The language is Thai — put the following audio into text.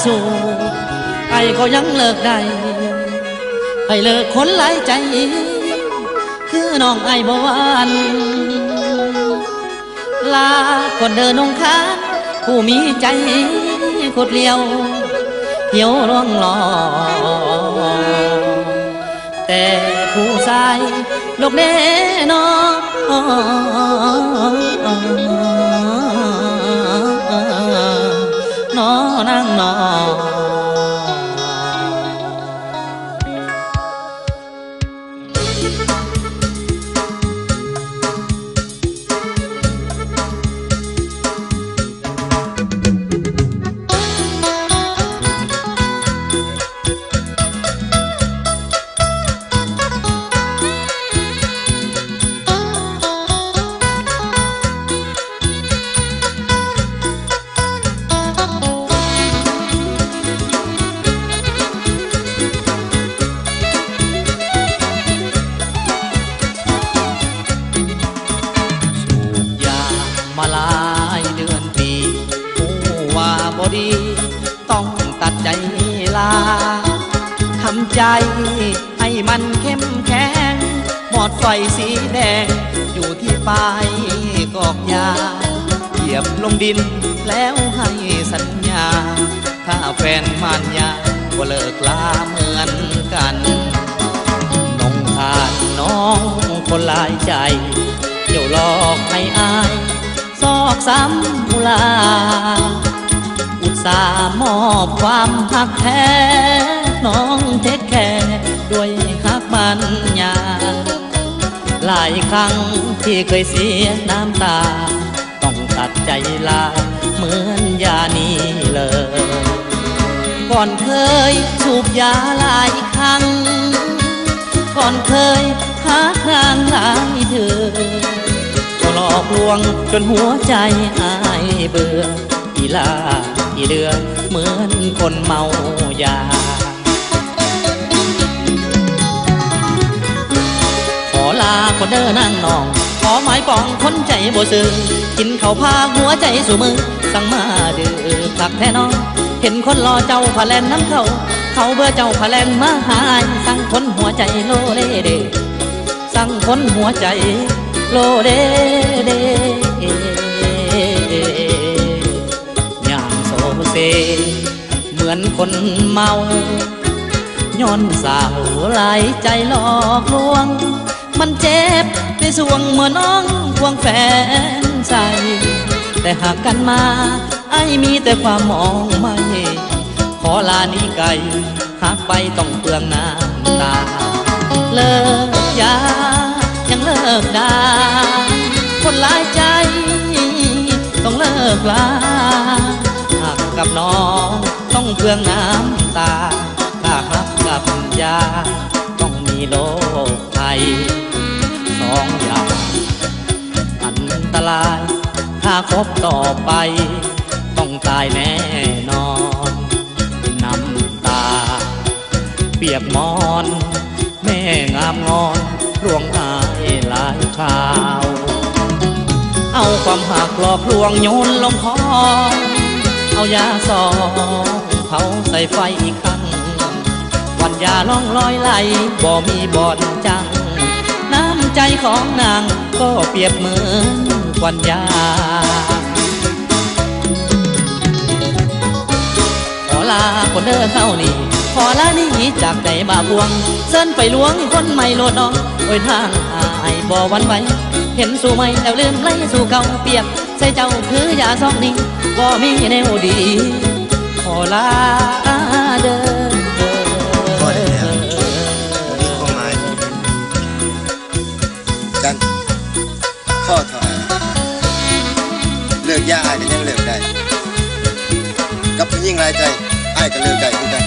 สู้ไอ้ก็ยังเลิกได้ให้เลิกคนหลายใจคือน้องไอ้บ่หวานลาคนเดินนงค้าผู้มีใจโคตรเลี้ยวเหี่ยวร่วงหลอแต่ผู้ชายโลกแน่นอนอนั่งนอมาหลายเดือนปีผู้ว่าบอดีต้องตัดใจลาทำใจให้มันเข้มแข็งหมอดไฟสีแดงอยู่ที่ปลายกอกยาเหยียบลงดินแล้วให้สัญญาถ้าแฟนมานยาก็เลิกลาเหมือนกันน้องทานน้องคนหลายใจเดี๋ยวหลอกให้อายซอกซ้ำมุลาอุตส่าห์มอบความหักแท้น้องเทคแค่ด้วยหักมันยาหลายครั้งที่เคยเสียน้ำตาต้องตัดใจลาเหมือนยานี้เลยก่อนเคยสูบยาหลายครั้งก่อนเคยหาครางหลายเธอหลอกลวงจนหัวใจอายเบื่ออีลาอีเดือเหมือนคนเมายาขอลาคนเดินนั่งนองขอหมายปองคนใจบ่ซื่อกินข้าวพาหัวใจสู่มือสั่งมาดื้อผักแท้น้องเห็นคนรอเจ้าพาแลนน้ำเขาเบื่อเจ้าพาแลนมาหายสั่งคนหัวใจโลเลเดสั่งคนหัวใจโลเดเดอย่างโซเซเหมือนคนเมาย้อนสาวหลายใจหลอกลวงมันเจ็บในสวงเมื่อน้องควงแฟนใส่แต่หากกันมาไอ้มีแต่ความมองไม่ขอลานี้ไกลหากไปต้องเปลืองน้ำตาเลิกยายังเลิกได้คนหลายใจต้องเลิกลาหากกับน้องต้องเปลืองน้ำตาถ้าหักกับยาต้องมีโรคภัยสองอย่างอันตรายถ้าคบต่อไปต้องตายแน่นอนน้ำตาเปียกมอนแม่งามงอนลวงอายหลายข่าวเอาความหักหลอกลวงโยนลงคอเอายาสองเผาใส่ไฟอีกครั้งวันยาล่องลอยไหลบ่มีบ่อนจังน้ำใจของนางก็เปรียบเหมือนควันยาขอลาคนเดินเข้านี่ขอลานี้จากใจบาพวงเส้นไปล้วงคนไม่โลดน้องโอ้ยทางอายบ่วันไหวเห็นสู่ไม่แล้วลืมไล่สู่เก่าเปียกใส่เจ้าคือยาซองนี้บ่มีแนวดีขอลาเดินพอแล้วมีความหมายจันข้อถอยเลิกยาอ้ายก็ยังเลิกได้กับผู้หญิงหลายใจอ้ายก็เลิกได้คือกัน